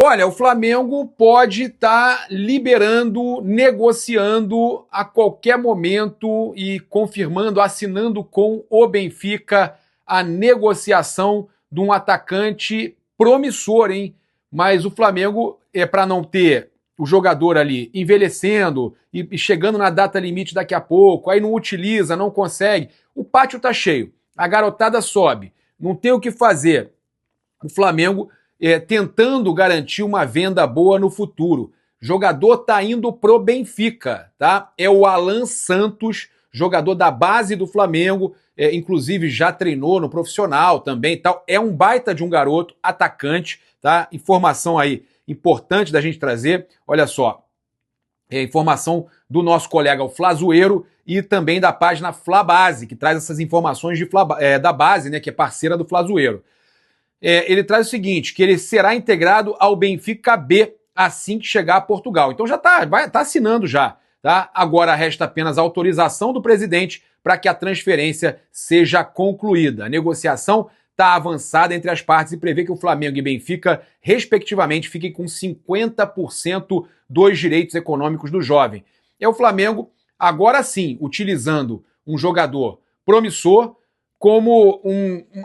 Olha, o Flamengo pode estar liberando, negociando a qualquer momento e confirmando, assinando com o Benfica a negociação de um atacante promissor, hein? Mas o Flamengo, para não ter o jogador ali envelhecendo e chegando na data limite daqui a pouco, aí não utiliza, não consegue, o pátio tá cheio, a garotada sobe, não tem o que fazer. O Flamengo tentando garantir uma venda boa no futuro. Jogador tá indo pro Benfica, tá? É o Alan Santos, jogador da base do Flamengo, inclusive já treinou no profissional também e tal. É um baita de um garoto, atacante, tá? Informação aí importante da gente trazer. Olha só, informação do nosso colega o Flazoeiro e também da página Flabase, que traz essas informações da base, né, que é parceira do Flazoeiro. Ele traz o seguinte, que ele será integrado ao Benfica B assim que chegar a Portugal. Então já tá assinando já, tá? Agora resta apenas a autorização do presidente para que a transferência seja concluída. A negociação está avançada entre as partes e prevê que o Flamengo e Benfica, respectivamente, fiquem com 50% dos direitos econômicos do jovem. É o Flamengo, agora sim, utilizando um jogador promissor, como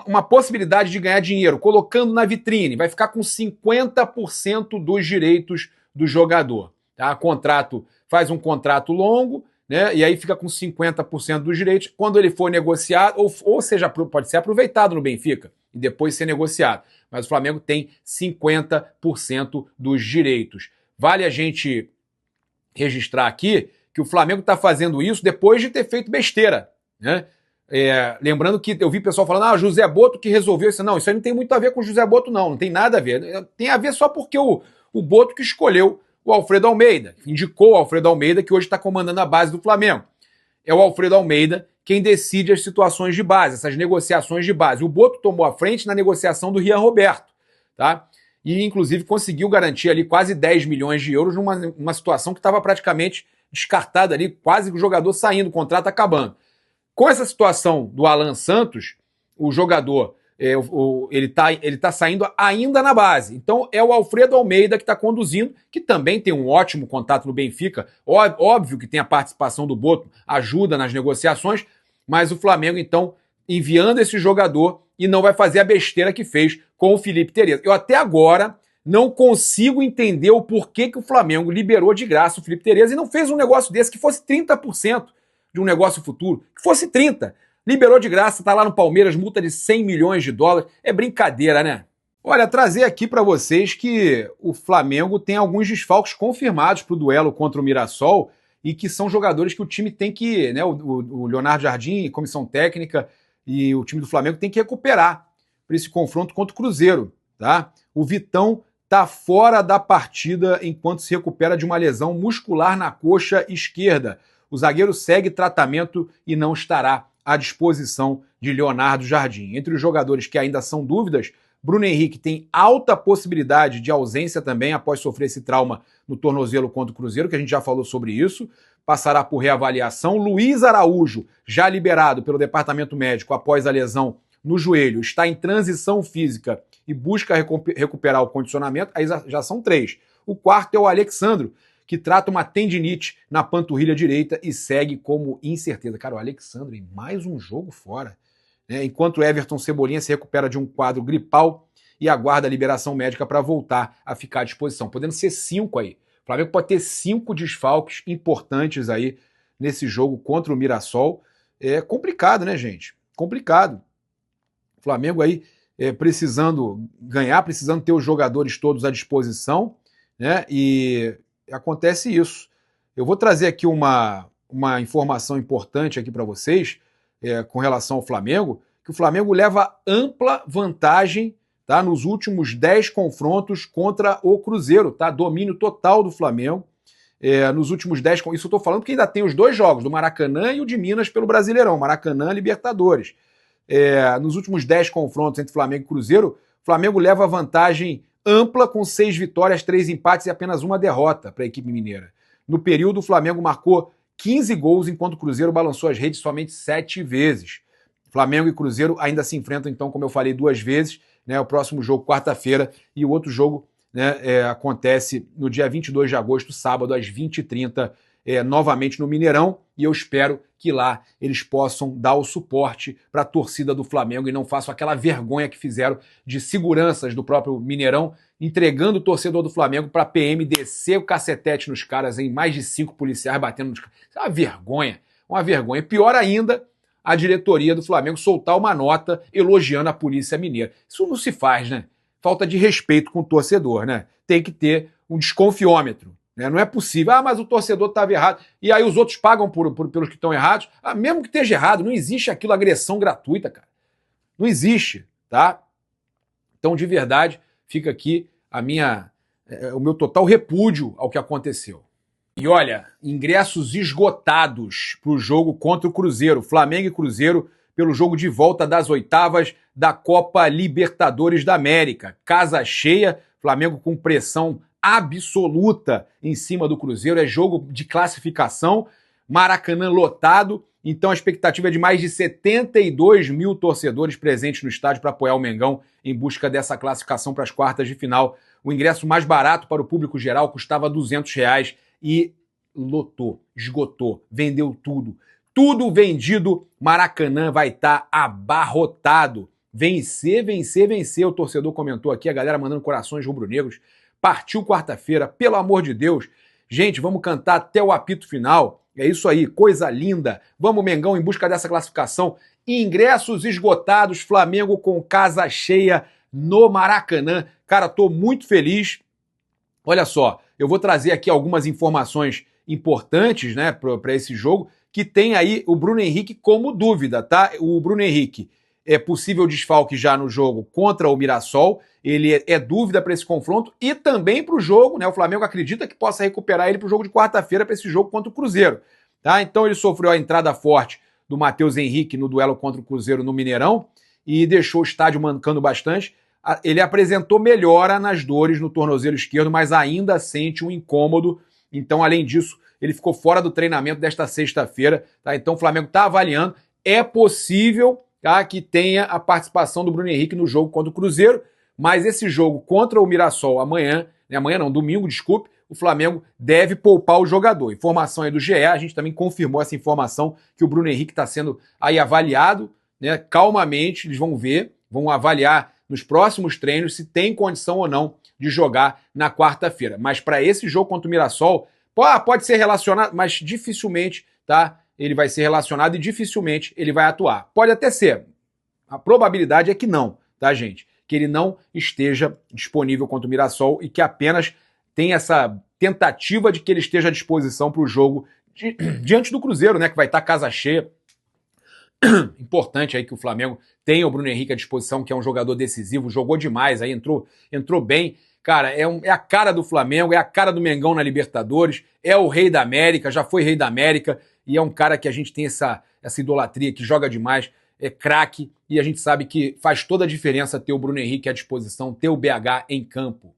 uma possibilidade de ganhar dinheiro, colocando na vitrine, vai ficar com 50% dos direitos do jogador. Tá? Faz um contrato longo, né? E aí fica com 50% dos direitos. Quando ele for negociado, ou seja, pode ser aproveitado no Benfica e depois ser negociado. Mas o Flamengo tem 50% dos direitos. Vale a gente registrar aqui que o Flamengo está fazendo isso depois de ter feito besteira, né? Lembrando que eu vi pessoal falando, José Boto que resolveu isso. Não, isso aí não tem muito a ver com o José Boto, não tem nada a ver. Tem a ver só porque o Boto que escolheu o Alfredo Almeida, indicou o Alfredo Almeida, que hoje está comandando a base do Flamengo. É o Alfredo Almeida quem decide as situações de base, essas negociações de base. O Boto tomou a frente na negociação do Rian Roberto, tá? E inclusive conseguiu garantir ali quase 10 milhões de euros numa situação que estava praticamente descartada ali, quase o jogador saindo, o contrato acabando. Com essa situação do Alan Santos, o jogador, ele tá saindo ainda na base. Então é o Alfredo Almeida que está conduzindo, que também tem um ótimo contato no Benfica. Óbvio que tem a participação do Boto, ajuda nas negociações, mas o Flamengo, então, enviando esse jogador e não vai fazer a besteira que fez com o Felipe Tereza. Eu até agora não consigo entender o porquê que o Flamengo liberou de graça o Felipe Tereza e não fez um negócio desse que fosse 30%. De um negócio futuro, que fosse 30. Liberou de graça, tá lá no Palmeiras, multa de 100 milhões de dólares. É brincadeira, né? Olha, trazer aqui para vocês que o Flamengo tem alguns desfalques confirmados pro duelo contra o Mirassol e que são jogadores que o time tem que, né, o Leonardo Jardim, comissão técnica e o time do Flamengo tem que recuperar para esse confronto contra o Cruzeiro, tá? O Vitão tá fora da partida enquanto se recupera de uma lesão muscular na coxa esquerda. O zagueiro segue tratamento e não estará à disposição de Leonardo Jardim. Entre os jogadores que ainda são dúvidas, Bruno Henrique tem alta possibilidade de ausência também após sofrer esse trauma no tornozelo contra o Cruzeiro, que a gente já falou sobre isso, passará por reavaliação. Luiz Araújo, já liberado pelo departamento médico após a lesão no joelho, está em transição física e busca recuperar o condicionamento. Aí já são 3. O quarto é o Alexandro, que trata uma tendinite na panturrilha direita e segue como incerteza. Cara, o Alexandre, mais um jogo fora. Né? Enquanto o Everton Cebolinha se recupera de um quadro gripal e aguarda a liberação médica para voltar a ficar à disposição. Podendo ser 5 aí. O Flamengo pode ter 5 desfalques importantes aí nesse jogo contra o Mirassol. É complicado, né, gente? Complicado. O Flamengo aí precisando ganhar, precisando ter os jogadores todos à disposição, né? E acontece isso. Eu vou trazer aqui uma informação importante aqui para vocês com relação ao Flamengo, que o Flamengo leva ampla vantagem, tá, nos últimos 10 confrontos contra o Cruzeiro, tá? Domínio total do Flamengo. Nos últimos 10, isso eu estou falando porque ainda tem os 2 jogos, do Maracanã e o de Minas pelo Brasileirão, Maracanã e Libertadores. Nos últimos 10 confrontos entre Flamengo e Cruzeiro, o Flamengo leva vantagem ampla com 6 vitórias, 3 empates e apenas uma derrota para a equipe mineira. No período, o Flamengo marcou 15 gols, enquanto o Cruzeiro balançou as redes somente 7 vezes. Flamengo e Cruzeiro ainda se enfrentam, então, como eu falei, 2 vezes, né? O próximo jogo, quarta-feira, e o outro jogo né, acontece no dia 22 de agosto, sábado, às 20h30, novamente no Mineirão, e eu espero que lá eles possam dar o suporte para a torcida do Flamengo e não façam aquela vergonha que fizeram de seguranças do próprio Mineirão, entregando o torcedor do Flamengo para a PM descer o cacetete nos caras, em mais de 5 policiais batendo nos caras. Isso é uma vergonha, uma vergonha. Pior ainda, a diretoria do Flamengo soltar uma nota elogiando a polícia mineira. Isso não se faz, né? Falta de respeito com o torcedor, né? Tem que ter um desconfiômetro. Né? Não é possível. Ah, mas o torcedor estava errado. E aí os outros pagam pelos que estão errados. Ah, mesmo que esteja errado, não existe aquilo, agressão gratuita, cara. Não existe, tá? Então, de verdade, fica aqui o meu total repúdio ao que aconteceu. E olha, ingressos esgotados para o jogo contra o Cruzeiro. Flamengo e Cruzeiro pelo jogo de volta das oitavas da Copa Libertadores da América. Casa cheia, Flamengo com pressão absoluta em cima do Cruzeiro. É jogo de classificação, Maracanã lotado. Então a expectativa é de mais de 72 mil torcedores presentes no estádio para apoiar o Mengão em busca dessa classificação para as quartas de final. O ingresso mais barato para o público geral custava R$200 e lotou, esgotou, vendeu tudo. Tudo vendido, Maracanã vai estar abarrotado. Vencer, vencer, vencer, o torcedor comentou aqui, a galera mandando corações rubro-negros. Partiu quarta-feira, pelo amor de Deus. Gente, vamos cantar até o apito final. É isso aí, coisa linda. Vamos, Mengão, em busca dessa classificação. Ingressos esgotados, Flamengo com casa cheia no Maracanã. Cara, tô muito feliz. Olha só, eu vou trazer aqui algumas informações importantes, né, para esse jogo, que tem aí o Bruno Henrique como dúvida, tá? O Bruno Henrique é possível desfalque já no jogo contra o Mirassol, ele é dúvida para esse confronto e também para o jogo, né? O Flamengo acredita que possa recuperar ele para o jogo de quarta-feira, para esse jogo contra o Cruzeiro, tá? Então ele sofreu a entrada forte do Matheus Henrique no duelo contra o Cruzeiro no Mineirão e deixou o estádio mancando bastante. Ele apresentou melhora nas dores no tornozelo esquerdo, mas ainda sente um incômodo. Então, além disso, ele ficou fora do treinamento desta sexta-feira. Tá? Então, o Flamengo está avaliando. É possível, tá, que tenha a participação do Bruno Henrique no jogo contra o Cruzeiro, mas esse jogo contra o Mirassol domingo, desculpe, o Flamengo deve poupar o jogador. Informação aí do GE, a gente também confirmou essa informação que o Bruno Henrique está sendo aí avaliado, né, calmamente, eles vão ver, vão avaliar nos próximos treinos se tem condição ou não de jogar na quarta-feira. Mas para esse jogo contra o Mirassol, pode ser relacionado, mas dificilmente, tá? Ele vai ser relacionado e dificilmente ele vai atuar. Pode até ser. A probabilidade é que não, tá, gente? Que ele não esteja disponível contra o Mirassol e que apenas tem essa tentativa de que ele esteja à disposição para o jogo diante do Cruzeiro, né? Que vai estar casa cheia. Importante aí que o Flamengo tenha o Bruno Henrique à disposição, que é um jogador decisivo, jogou demais, aí entrou bem. Cara, é a cara do Flamengo, é a cara do Mengão na Libertadores, é o rei da América, já foi rei da América, e é um cara que a gente tem essa idolatria, que joga demais, é craque, e a gente sabe que faz toda a diferença ter o Bruno Henrique à disposição, ter o BH em campo.